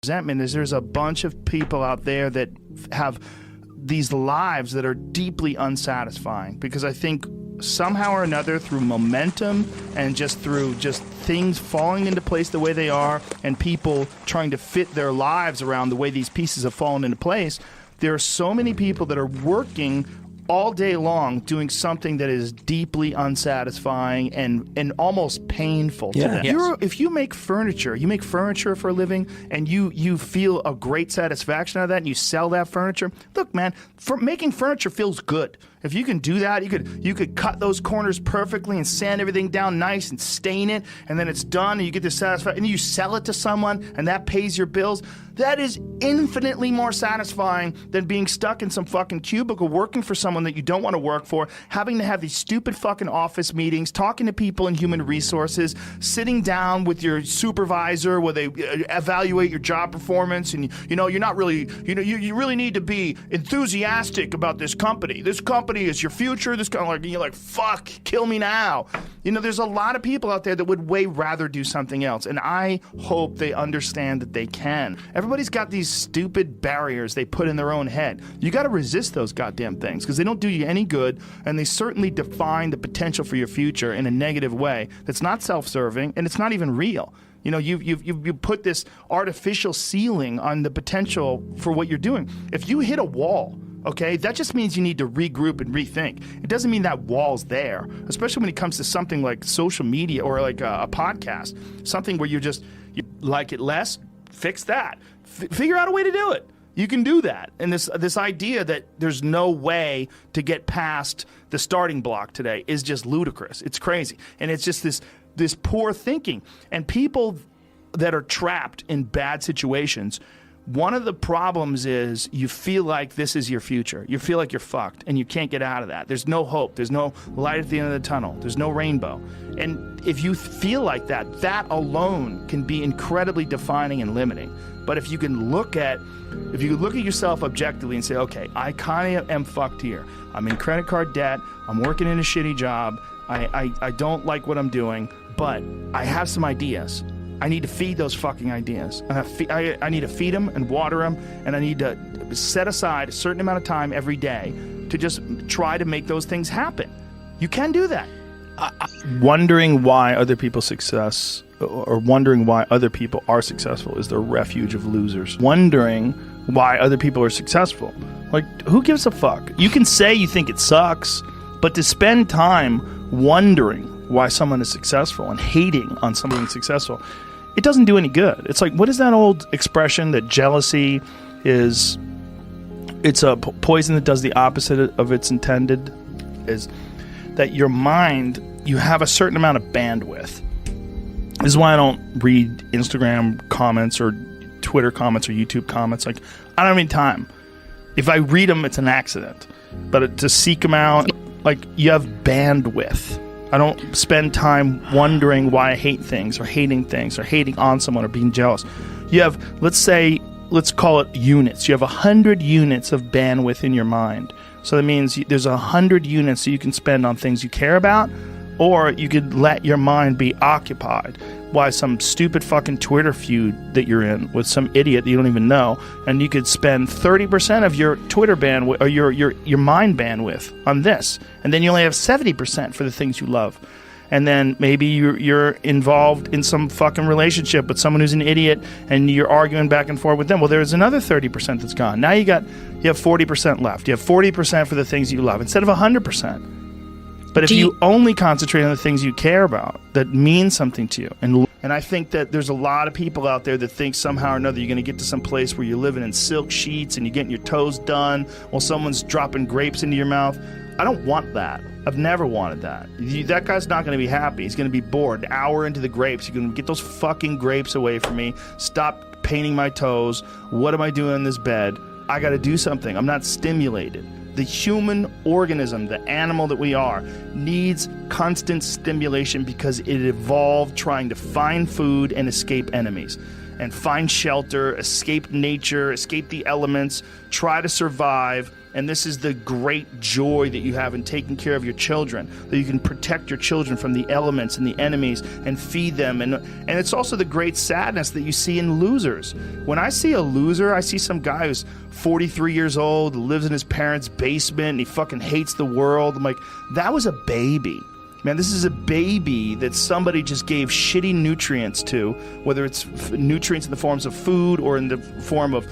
resentment is there's a bunch of people out there that have these lives that are deeply unsatisfying, because I think somehow or another, through momentum and just through just things falling into place the way they are, and people trying to fit their lives around the way these pieces have fallen into place, there are so many people that are working all day long doing something that is deeply unsatisfying and almost painful to them. Yes. If you make furniture for a living, and you feel a great satisfaction out of that, and you sell that furniture, look, man, making furniture feels good. If you can do that, you could cut those corners perfectly and sand everything down nice and stain it, and then it's done, and you get this satisfaction, and you sell it to someone, and that pays your bills. That is infinitely more satisfying than being stuck in some fucking cubicle working for someone that you don't want to work for, having to have these stupid fucking office meetings, talking to people in human resources, sitting down with your supervisor where they evaluate your job performance, and you're not really, you really need to be enthusiastic about this company. This company is your future. This kind of like, you're like, fuck, kill me now. There's a lot of people out there that would way rather do something else, and I hope they understand that they can. Everybody's got these stupid barriers they put in their own head. You got to resist those goddamn things, because they don't do you any good, and they certainly define the potential for your future in a negative way that's not self-serving, and it's not even real. You put this artificial ceiling on the potential for what you're doing. If you hit a wall, okay, that just means you need to regroup and rethink. It doesn't mean that wall's there, especially when it comes to something like social media or like a podcast, something where you like it less, fix that. Figure out a way to do it. You can do that. And this idea that there's no way to get past the starting block today is just ludicrous. It's crazy. And it's just this poor thinking. And people that are trapped in bad situations, one of the problems is you feel like this is your future. You feel like you're fucked and you can't get out of that. There's no hope. There's no light at the end of the tunnel. There's no rainbow. And if you feel like that, that alone can be incredibly defining and limiting. But if you look at yourself objectively and say, okay, I kind of am fucked here. I'm in credit card debt. I'm working in a shitty job. I don't like what I'm doing, but I have some ideas. I need to feed those fucking ideas. I need to feed them and water them, and I need to set aside a certain amount of time every day to just try to make those things happen. You can do that. Wondering why other people's success, or wondering why other people are successful, is the refuge of losers. Wondering why other people are successful. Like, who gives a fuck? You can say you think it sucks, but to spend time wondering why someone is successful and hating on someone successful, it doesn't do any good. It's like, what is that old expression that jealousy is, it's a poison that does the opposite of its intended? Is that your mind, you have a certain amount of bandwidth. This is why I don't read Instagram comments or Twitter comments or YouTube comments. Like, I don't have any time. If I read them, it's an accident. But to seek them out, like, you have bandwidth. I don't spend time wondering why I hate things or hating on someone or being jealous. You have, let's call it units. You have 100 units of bandwidth in your mind. So that means there's 100 units that you can spend on things you care about, or you could let your mind be occupied by some stupid fucking Twitter feud that you're in with some idiot that you don't even know, and you could spend 30% of your Twitter bandwidth or your mind bandwidth on this, and then you only have 70% for the things you love. And then maybe you're involved in some fucking relationship with someone who's an idiot, and you're arguing back and forth with them. Well, there's another 30% that's gone. Now you have 40% left. You have 40% for the things you love instead of 100%. But if you only concentrate on the things you care about that mean something to you, and I think that there's a lot of people out there that think somehow or another you're going to get to some place where you're living in silk sheets and you're getting your toes done while someone's dropping grapes into your mouth. I don't want that. I've never wanted that. That guy's not going to be happy. He's going to be bored. An hour into the grapes, you're going to get those fucking grapes away from me. Stop painting my toes. What am I doing in this bed? I got to do something. I'm not stimulated. The human organism, the animal that we are, needs constant stimulation because it evolved trying to find food and escape enemies, and find shelter, escape nature, escape the elements, try to survive, And this is the great joy that you have in taking care of your children, that you can protect your children from the elements and the enemies and feed them. And it's also the great sadness that you see in losers. When I see a loser, I see some guy who's 43 years old, lives in his parents' basement, and he fucking hates the world. I'm like, that was a baby. Man, this is a baby that somebody just gave shitty nutrients to, whether it's nutrients in the forms of food or in the form of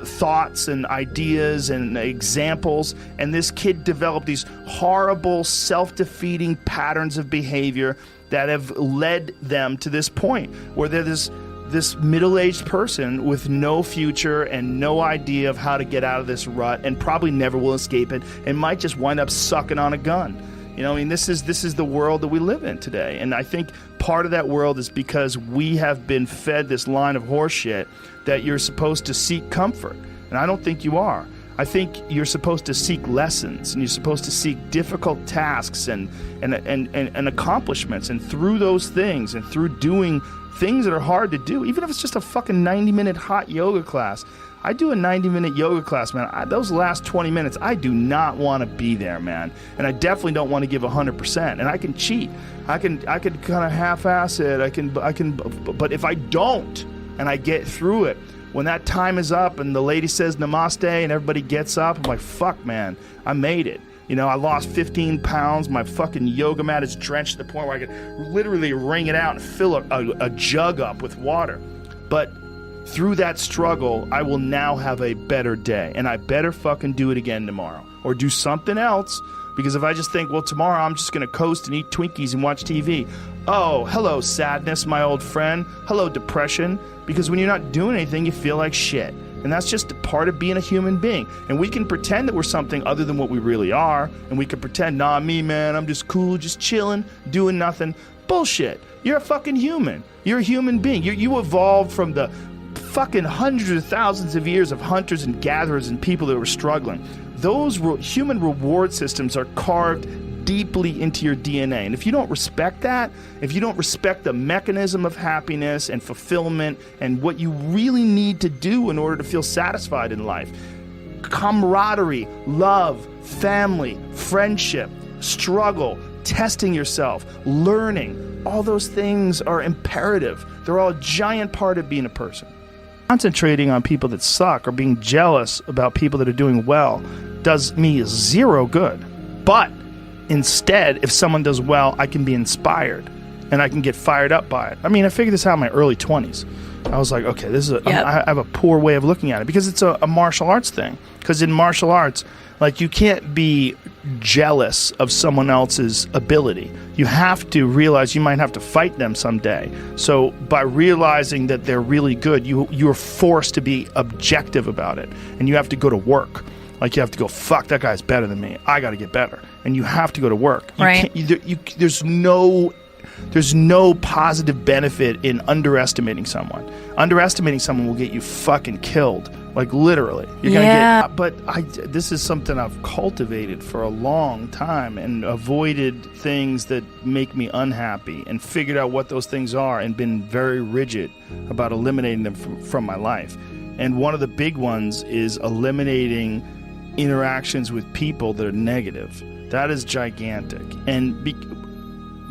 thoughts and ideas and examples, and this kid developed these horrible self-defeating patterns of behavior that have led them to this point where they're this middle-aged person with no future and no idea of how to get out of this rut, and probably never will escape it, and might just wind up sucking on a gun. You know, I mean, this is the world that we live in today. And I think part of that world is because we have been fed this line of horseshit that you're supposed to seek comfort. And I don't think you are. I think you're supposed to seek lessons, and you're supposed to seek difficult tasks and accomplishments. And through those things, and through doing things that are hard to do, even if it's just a fucking 90-minute hot yoga class. I do a 90-minute yoga class, man. Those last 20 minutes, I do not want to be there, man. And I definitely don't want to give 100%. And I can cheat. I can kind of half-ass it. I can. But if I don't, and I get through it, when that time is up and the lady says namaste and everybody gets up, I'm like, fuck, man, I made it. You know, I lost 15 pounds. My fucking yoga mat is drenched to the point where I could literally wring it out and fill a jug up with water. But through that struggle, I will now have a better day, and I better fucking do it again tomorrow or do something else, because if I just think, well, tomorrow I'm just going to coast and eat Twinkies and watch TV. Oh, hello, sadness, my old friend. Hello, depression. Because when you're not doing anything, you feel like shit. And that's just a part of being a human being. And we can pretend that we're something other than what we really are. And we can pretend, nah, me, man, I'm just cool, just chilling, doing nothing. Bullshit. You're a fucking human. You're a human being. You evolved from the fucking hundreds of thousands of years of hunters and gatherers and people that were struggling. Those human reward systems are carved deeply into your DNA. And if you don't respect that, if you don't respect the mechanism of happiness and fulfillment and what you really need to do in order to feel satisfied in life, camaraderie, love, family, friendship, struggle, testing yourself, learning, all those things are imperative. They're all a giant part of being a person. Concentrating on people that suck or being jealous about people that are doing well does me zero good. But instead, if someone does well, I can be inspired and I can get fired up by it. I mean, I figured this out in my early 20s. I was like, okay, this is I have a poor way of looking at it, because it's a martial arts thing. Because in martial arts, like, you can't be jealous of someone else's ability. You have to realize you might have to fight them someday. So by realizing that they're really good, you're forced to be objective about it. And you have to go to work. Like, you have to go, fuck, that guy's better than me. I got to get better. And you have to go to work. Right. There's no positive benefit in underestimating someone. Underestimating someone will get you fucking killed. Like, literally. You're gonna get. But this is something I've cultivated for a long time and avoided things that make me unhappy and figured out what those things are and been very rigid about eliminating them from my life. And one of the big ones is eliminating interactions with people that are negative. That is gigantic. And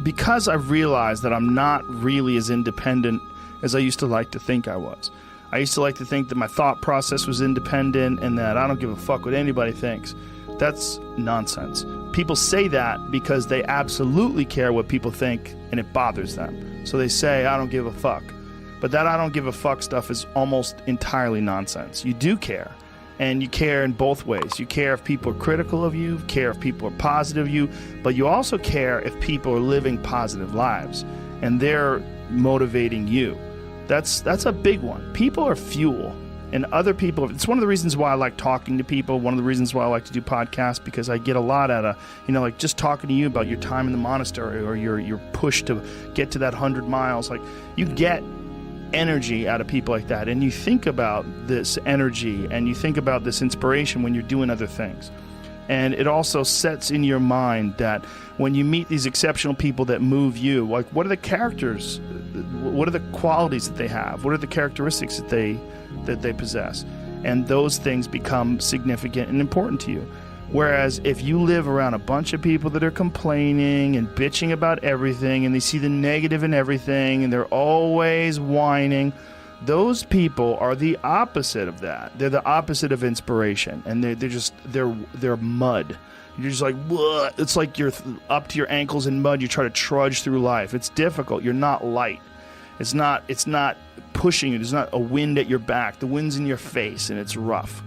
because I've realized that I'm not really as independent as I used to like to think I was. I used to like to think that my thought process was independent and that I don't give a fuck what anybody thinks. That's nonsense. People say that because they absolutely care what people think and it bothers them. So they say, I don't give a fuck. But that I don't give a fuck stuff is almost entirely nonsense. You do care. And you care in both ways. You care if people are critical of you, care if people are positive of you, but you also care if people are living positive lives and they're motivating you. That's a big one. People are fuel, and other people, it's one of the reasons why I like talking to people, one of the reasons why I like to do podcasts, because I get a lot out of, like just talking to you about your time in the monastery or your push to get to that 100 miles. Like, you get energy out of people like that, and you think about this energy and you think about this inspiration when you're doing other things. And it also sets in your mind that when you meet these exceptional people that move you, like, what are the characters, what are the qualities that they have, what are the characteristics that they possess? and those things become significant and important to you. Whereas if you live around a bunch of people that are complaining and bitching about everything, and they see the negative in everything, and they're always whining, those people are the opposite of that. They're the opposite of inspiration, and they're mud. You're just like, "Whoa." It's like you're up to your ankles in mud. You try to trudge through life. It's difficult. You're not light. It's not pushing you. There's not a wind at your back. The wind's in your face, and it's rough,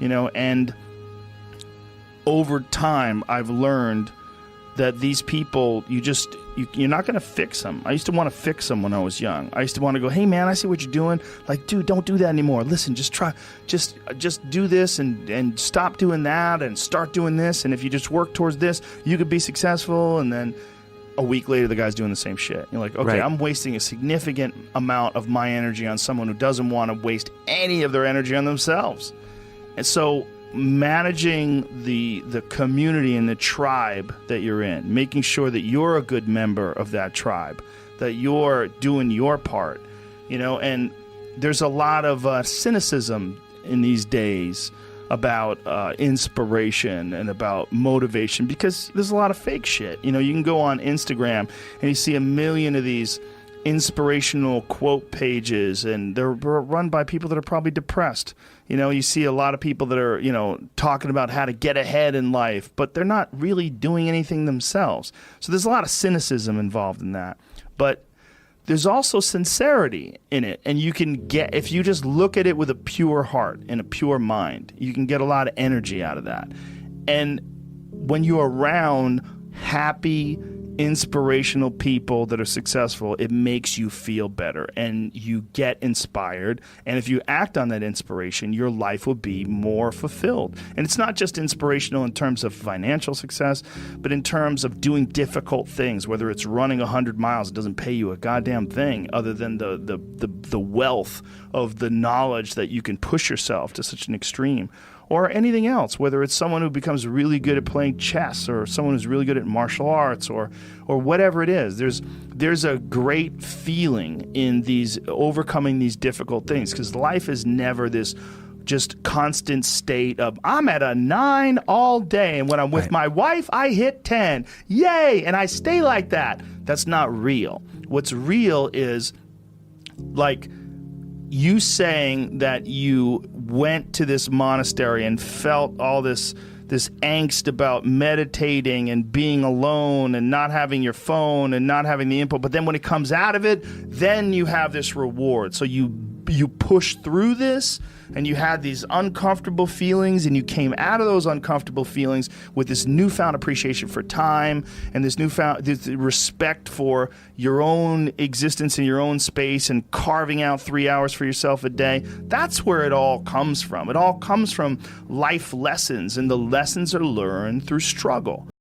and over time, I've learned that these people, you're not going to fix them. I used to want to fix them when I was young. I used to want to go, "Hey man, I see what you're doing. Like, dude, don't do that anymore. Listen, just do this and stop doing that and start doing this. And if you just work towards this, you could be successful." And then a week later, the guy's doing the same shit. You're like, okay, right. I'm wasting a significant amount of my energy on someone who doesn't want to waste any of their energy on themselves. And so managing the community and the tribe that you're in, making sure that you're a good member of that tribe, that you're doing your part, and there's a lot of cynicism in these days about inspiration and about motivation, because there's a lot of fake shit. You can go on Instagram and you see a million of these inspirational quote pages, and they're run by people that are probably depressed. You see a lot of people that are, talking about how to get ahead in life, but they're not really doing anything themselves. So there's a lot of cynicism involved in that. But there's also sincerity in it, and you can get, if you just look at it with a pure heart and a pure mind, you can get a lot of energy out of that. And when you're around happy, inspirational people that are successful, it makes you feel better and you get inspired. And if you act on that inspiration, your life will be more fulfilled. And it's not just inspirational in terms of financial success, but in terms of doing difficult things, whether it's running 100 miles. It doesn't pay you a goddamn thing other than the wealth of the knowledge that you can push yourself to such an extreme. Or anything else, whether it's someone who becomes really good at playing chess, or someone who's really good at martial arts, or whatever it is. There's a great feeling in these overcoming these difficult things, because life is never this just constant state of, I'm at a 9 all day, and when I'm with my wife, I hit 10. Yay! And I stay like that. That's not real. What's real is, like, you saying that you went to this monastery and felt all this angst about meditating and being alone and not having your phone and not having the input, but then when it comes out of it, then you have this reward. So you push through this, and you had these uncomfortable feelings, and you came out of those uncomfortable feelings with this newfound appreciation for time and this respect for your own existence in your own space, and carving out 3 hours for yourself a day. That's where it all comes from. It all comes from life lessons, and the lessons are learned through struggle.